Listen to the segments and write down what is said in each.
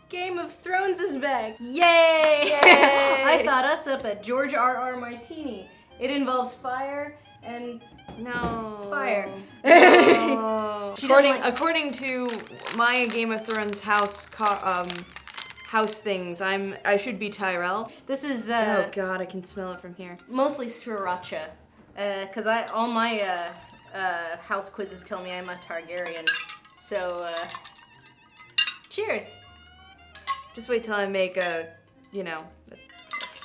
Game of Thrones is back. Yay! Yay! I thought us up at George RR Martini. It involves fire and fire. No. She doesn't according to my Game of Thrones house things, I should be Tyrell. This is Oh god, I can smell it from here. mostly Sriracha. Cause all my house quizzes tell me I'm a Targaryen. So cheers. Just wait till I make a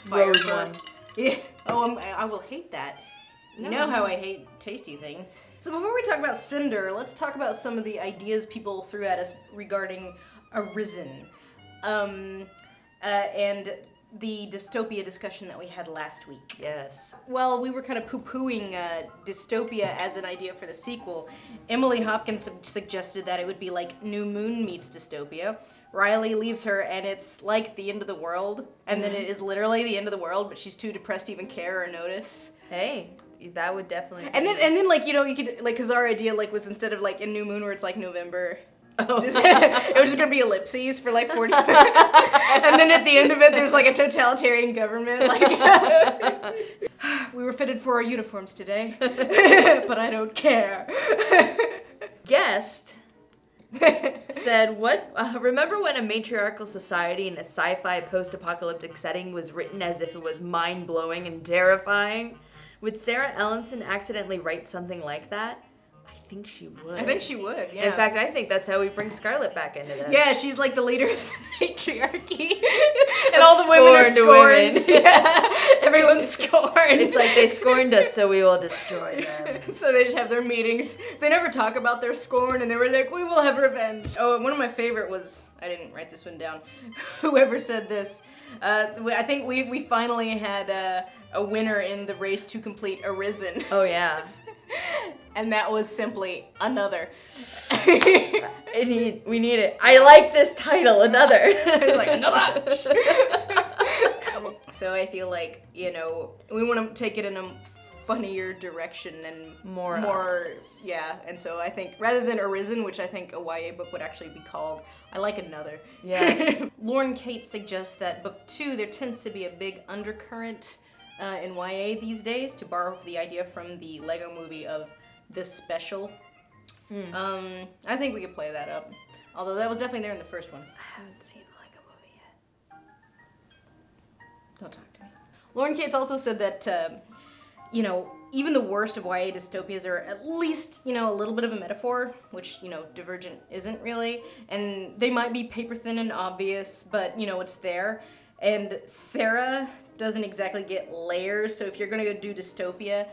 Fire rose burn. one. Yeah. Oh, I will hate that. You know how I hate tasty things. So before we talk about Cinder, let's talk about some of the ideas people threw at us regarding Arisen. And the dystopia discussion that we had last week. Yes. Well, we were kind of poo-pooing dystopia as an idea for the sequel. Emily Hopkins suggested that it would be like New Moon meets dystopia. Riley leaves her and it's like the end of the world, and then it is literally the end of the world, but she's too depressed to even care or notice. Hey, that would definitely. And then like, you know, you could like, cause our idea like was instead of like in New Moon where it's like November. Oh. It was just gonna be ellipses for like 40 minutes. And then at the end of it there's like a totalitarian government. Like we were fitted for our uniforms today. But I don't care. Guest said, "What? Remember when a matriarchal society in a sci-fi post-apocalyptic setting was written as if it was mind-blowing and terrifying? Would Sarah Ellenson accidentally write something like that? I think she would. I think she would, yeah. In fact, I think that's how we bring Scarlett back into this. Yeah, she's like the leader of the matriarchy. And all the women are scorned. Women. Yeah, everyone's scorned. It's like they scorned us, so we will destroy them. So they just have their meetings. They never talk about their scorn, and they were like, we will have revenge. Oh, and one of my favorite was, I didn't write this one down, whoever said this. I think we finally had a winner in the race to complete Arisen. Oh, yeah. And that was simply Another. We need it. I like this title, Another. Like, Another! So I feel like, you know, we want to take it in a funnier direction and more yeah. And so I think rather than Arisen, which I think a YA book would actually be called, I like Another. Yeah. Lauren Kate suggests that book 2, there tends to be a big undercurrent in YA these days, to borrow the idea from the Lego movie of The Special. I think we could play that up. Although that was definitely there in the first one. I haven't seen the Lego movie yet. Don't talk to me. Lauren Cates also said that, you know, even the worst of YA dystopias are at least, you know, a little bit of a metaphor, which, you know, Divergent isn't really. And they might be paper thin and obvious, but, you know, it's there. And Sarah doesn't exactly get layers, so if you're gonna go do dystopia,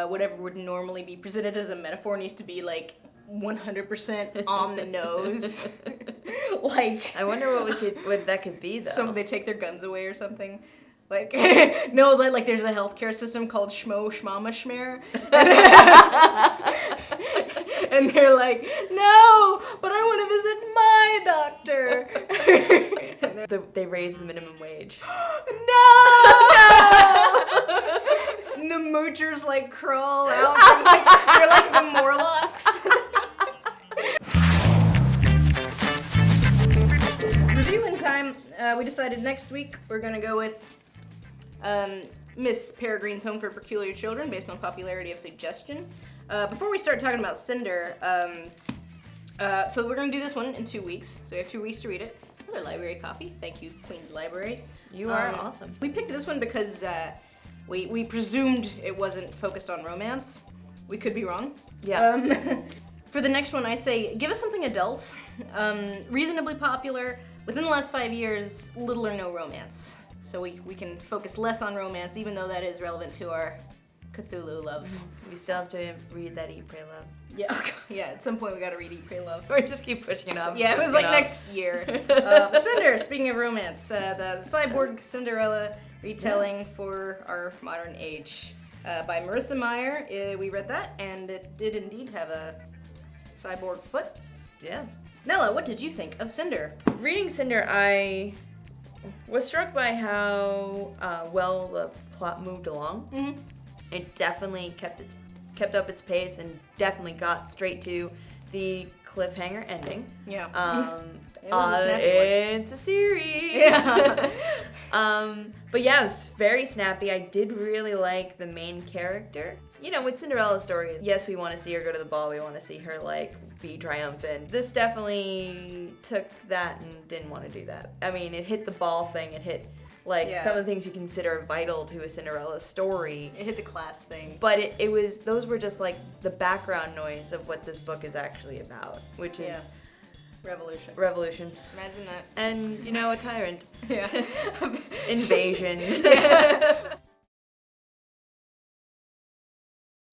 whatever would normally be presented as a metaphor needs to be like 100% on the nose. Like, I wonder what that could be, though. They take their guns away or something. Like, no, like there's a healthcare system called Schmo Schmama Schmer. And they're like, no, but I want to visit my doctor. They raise the minimum wage. No! And the moochers like crawl out. They're like the Morlocks. Reviewing time. We decided next week we're gonna go with Miss Peregrine's Home for Peculiar Children, based on popularity of suggestion. Before we start talking about Cinder, so we're gonna do this one in 2 weeks. So you have 2 weeks to read it. Another library copy. Thank you, Queen's Library. You are awesome. We picked this one because we presumed it wasn't focused on romance. We could be wrong. Yeah. For the next one, I say give us something adult, reasonably popular, within the last 5 years, little or no romance. So we can focus less on romance, even though that is relevant to our Cthulhu love. We still have to read that Eat, Pray, Love. Yeah, yeah. At some point, we gotta read Eat, Pray, Love. Or just keep pushing it up. Yeah, it was like next year. Cinder. Speaking of romance, the cyborg Cinderella retelling for our modern age, by Marissa Meyer. We read that, and it did indeed have a cyborg foot. Yes. Nella, what did you think of Cinder? Reading Cinder, I was struck by how well the plot moved along. Mm-hmm. It definitely kept up its pace and definitely got straight to the cliffhanger ending. Yeah. It was a snappy one. It's a series. Yeah. But yeah, it was very snappy. I did really like the main character. You know, with Cinderella's story, yes, we want to see her go to the ball. We want to see her, like, be triumphant. This definitely took that and didn't want to do that. I mean, it hit the ball thing. It hit, like, some of the things you consider vital to a Cinderella story. It hit the class thing. But those were just, like, the background noise of what this book is actually about, which is... Revolution. Imagine that. And, you know, a tyrant. Yeah. Invasion. Yeah.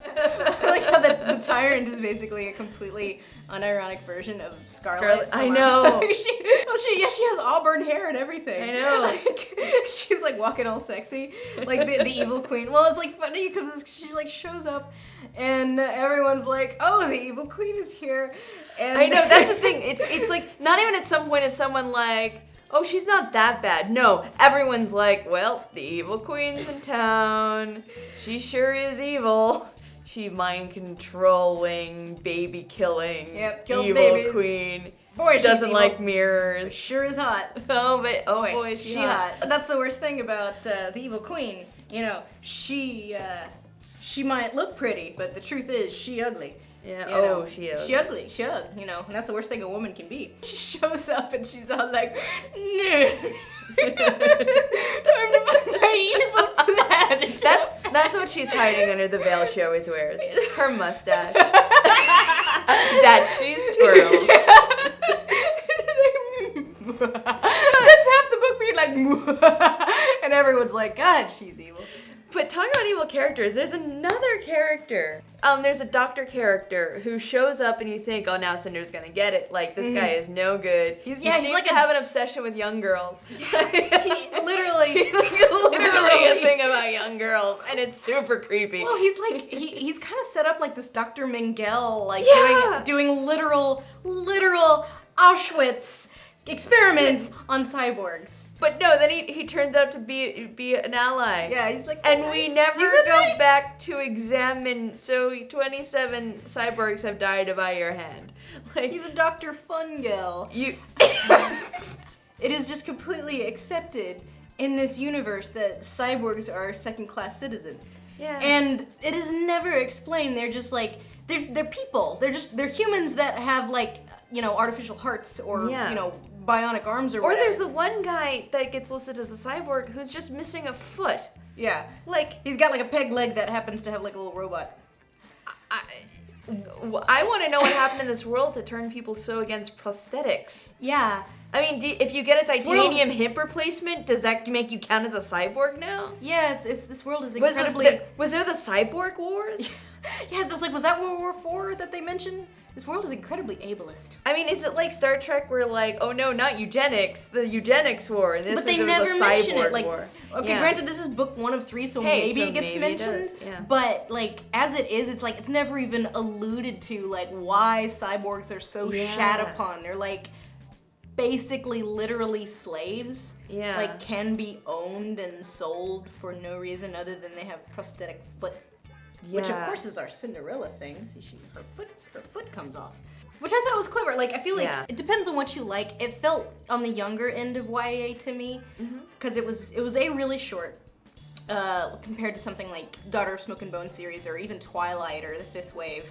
I like how the tyrant is basically a completely unironic version of Scarlet. I know. She has auburn hair and everything. I know. Like, she's like walking all sexy, like the evil queen. Well, it's like funny because she like shows up, and everyone's like, "Oh, the evil queen is here." And I know, that's the thing. It's like, not even at some point is someone like, oh, she's not that bad. No, everyone's like, well, the evil queen's in town. She sure is evil. She mind controlling, baby killing, kills evil babies. Queen. Boy, she's doesn't evil. like mirrors. Sure is hot. Boy, is she hot. That's the worst thing about the evil queen. You know, she might look pretty, but the truth is, she ugly. Yeah. You know, she is. She ugly. She ugly. You know, and that's the worst thing a woman can be. She shows up and she's all like, no. Time to put my evil plan. That's what she's hiding under the veil she always wears. Her mustache. That she's twirls. That's half the book being like, and everyone's like, God, she's evil. But talking about evil characters, there's another character. There's a doctor character who shows up and you think, oh, now Cinder's gonna get it. Like, this guy is no good. He seems like to have an obsession with young girls. Literally a thing about young girls, and it's super creepy. Well, he's like, he's kind of set up like this Dr. Mengele, like doing literal Auschwitz experiments on cyborgs. But no, then he turns out to be an ally. Yeah, he's like, and we never go back to examine. So 27 cyborgs have died by your hand. Like, he's a Dr. Fungel. It is just completely accepted in this universe that cyborgs are second-class citizens. Yeah. And it is never explained. They're just like, they're people. They're humans that have like, you know, artificial hearts or you know, bionic arms or whatever. Or there's the one guy that gets listed as a cyborg who's just missing a foot. Yeah. Like, he's got like a peg leg that happens to have like a little robot. I want to know what happened in this world to turn people so against prosthetics. Yeah. I mean, if you get a titanium hip replacement, does that make you count as a cyborg now? Yeah, it's this world is incredibly... Was there the cyborg wars? Yeah, it's just like, was that World War IV that they mentioned? This world is incredibly ableist. I mean, is it like Star Trek where like, oh no, not eugenics, the eugenics war, and this but they is never the mention cyborg it. Like, war. Okay, granted, this is book 1 of 3, so maybe it gets mentioned. But like, as it is, it's like it's never even alluded to, like why cyborgs are so shat upon. They're like basically literally slaves. Yeah. Like, can be owned and sold for no reason other than they have prosthetic foot. Yeah. Which of course is our Cinderella thing. See, her foot comes off. Which I thought was clever. Like, I feel like it depends on what you like. It felt on the younger end of YA to me, because it was a really short, compared to something like Daughter of Smoke and Bone series or even Twilight or The Fifth Wave.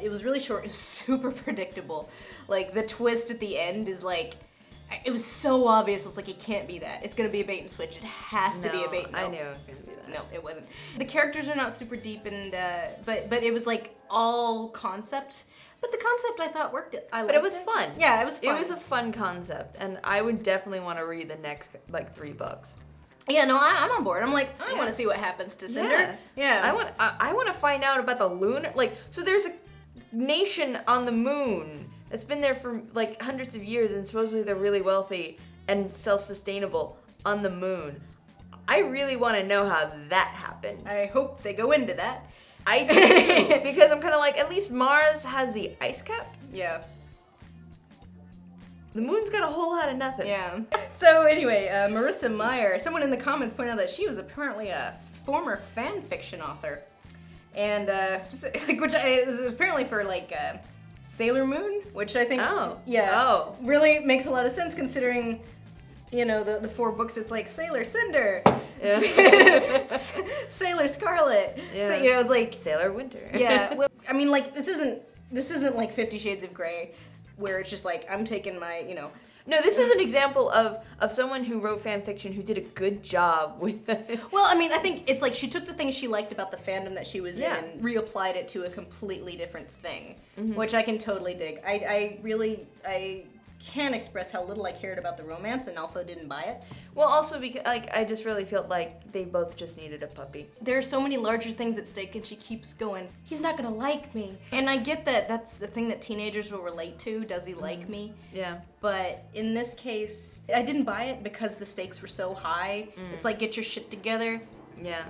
It was really short. It was super predictable. Like, the twist at the end is like, it was so obvious. It's like, it can't be that. It's gonna be a bait and switch. It has to be a bait. I knew it was gonna be that. No, it wasn't. The characters are not super deep, and but it was like all concept. But the concept I thought worked. But it was fun. Yeah, it was fun. It was a fun concept, and I would definitely want to read the next like 3 books. Yeah, no, I'm on board. I'm like, I want to see what happens to Cinder. Yeah. I want to find out about the lunar. Like, so there's a nation on the moon that's been there for like hundreds of years, and supposedly they're really wealthy and self-sustainable on the moon. I really want to know how that happened. I hope they go into that. I do, because I'm kind of like, at least Mars has the ice cap. Yeah. The moon's got a whole lot of nothing. Yeah. So anyway, Marissa Meyer, someone in the comments pointed out that she was apparently a former fan fiction author, and which is apparently for like Sailor Moon, which I think Oh. really makes a lot of sense considering, you know, the 4 books. It's like Sailor Cinder, Sailor Scarlet. Yeah. So, you know, it's like Sailor Winter. yeah. Well, I mean, like this isn't like 50 Shades of Grey, where it's just like I'm taking my, you know. No, this is an example of someone who wrote fan fiction who did a good job with it. Well, I mean, I think it's like she took the things she liked about the fandom that she was Yeah. in and reapplied it to a completely different thing, which I can totally dig. I can't express how little I cared about the romance and also didn't buy it. Well, also because like I just really felt like they both just needed a puppy. There are so many larger things at stake, and she keeps going, he's not gonna like me. And I get that that's the thing that teenagers will relate to, does he like me? Yeah. But in this case, I didn't buy it because the stakes were so high. It's like, get your shit together. Yeah.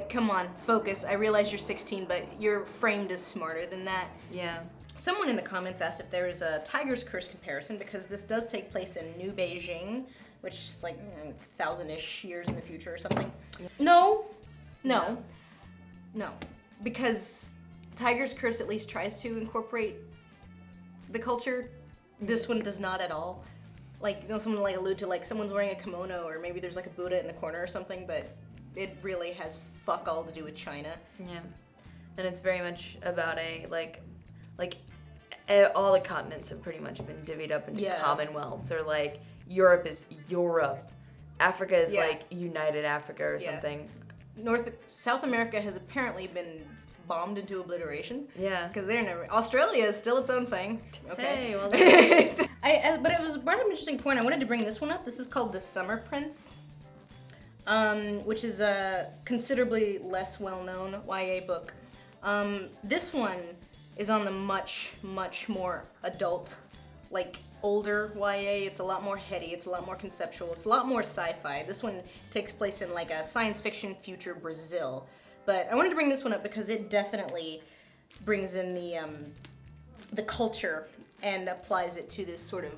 Come on, focus. I realize you're 16, but you're framed as smarter than that. Yeah. Someone in the comments asked if there is a Tiger's Curse comparison, because this does take place in New Beijing, which is like 1,000-ish years in the future or something. No, because Tiger's Curse at least tries to incorporate the culture. This one does not at all. Like, you know, someone like allude to like someone's wearing a kimono, or maybe there's like a Buddha in the corner or something, but it really has fuck all to do with China. Yeah. And it's very much about all the continents have pretty much been divvied up into commonwealths, or like Europe is Europe, Africa is like United Africa or something. South America has apparently been bombed into obliteration. Yeah. Because they're never. Australia is still its own thing. Okay. Hey, well. But it was brought up an interesting point. I wanted to bring this one up. This is called The Summer Prince, which is a considerably less well-known YA book. This one is on the much, much more adult, like older YA. It's a lot more heady, it's a lot more conceptual, it's a lot more sci-fi. This one takes place in like a science fiction future Brazil. But I wanted to bring this one up because it definitely brings in the culture and applies it to this sort of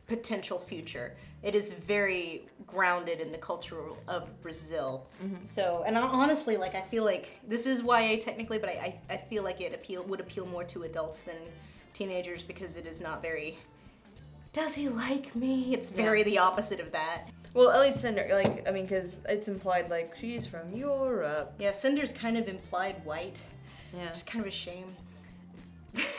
potential future. It is very grounded in the culture of Brazil. So, and honestly, like, I feel like this is YA technically, but I feel like it would appeal more to adults than teenagers, because it is not very, does he like me? It's very the opposite of that. Well, at least Cinder, like, I mean, because it's implied, like, she's from Europe. Yeah, Cinder's kind of implied white. Yeah. It's kind of a shame.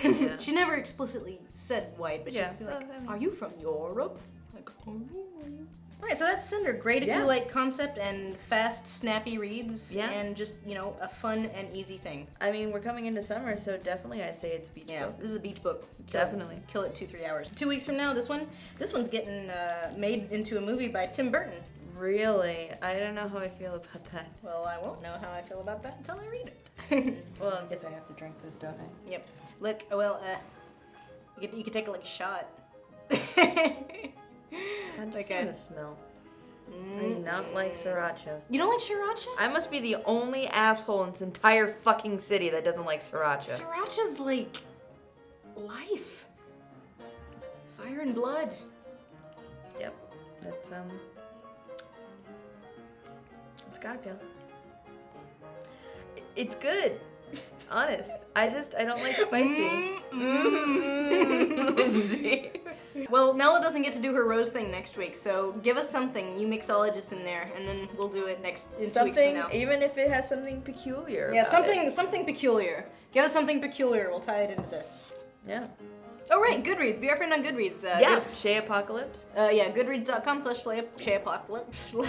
Yeah. She never explicitly said white, but she's like, are you from Europe? Like, oh. Alright, so that's Cinder. Great if you like concept and fast, snappy reads, and just, you know, a fun and easy thing. I mean, we're coming into summer, so definitely I'd say it's a beach book. Yeah, this is a beach book. Definitely. Kill it 2-3 hours. 2 weeks from now, this one's getting made into a movie by Tim Burton. Really? I don't know how I feel about that. Well, I won't know how I feel about that until I read it. Well, I guess I have to drink this, don't I? Yep. Look, well, you could take like a shot. I'm just on the smell. I do not like Sriracha. You don't like Sriracha? I must be the only asshole in this entire fucking city that doesn't like Sriracha. Sriracha's like life. Fire and blood. Yep. That's it's cocktail. It's good. Honest. I don't like spicy. Lindsay. Well, Nella doesn't get to do her rose thing next week, so give us something, you mixologists in there, and then we'll do it in 2 weeks from now. Even if it has something peculiar. Yeah, about something peculiar. Give us something peculiar. We'll tie it into this. Yeah. Oh right, Goodreads. Be our friend on Goodreads. Shay Apocalypse. Yeah, goodreads.com/ShayApocalypse. You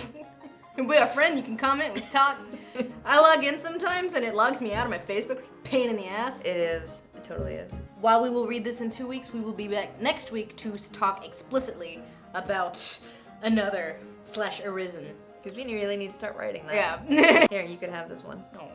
can be our friend. You can comment. We can talk. I log in sometimes, and it logs me out of my Facebook. Pain in the ass. It is. It totally is. While we will read this in 2 weeks, we will be back next week to talk explicitly about another / Arisen. Because we really need to start writing that. Yeah. Here, you could have this one. Oh.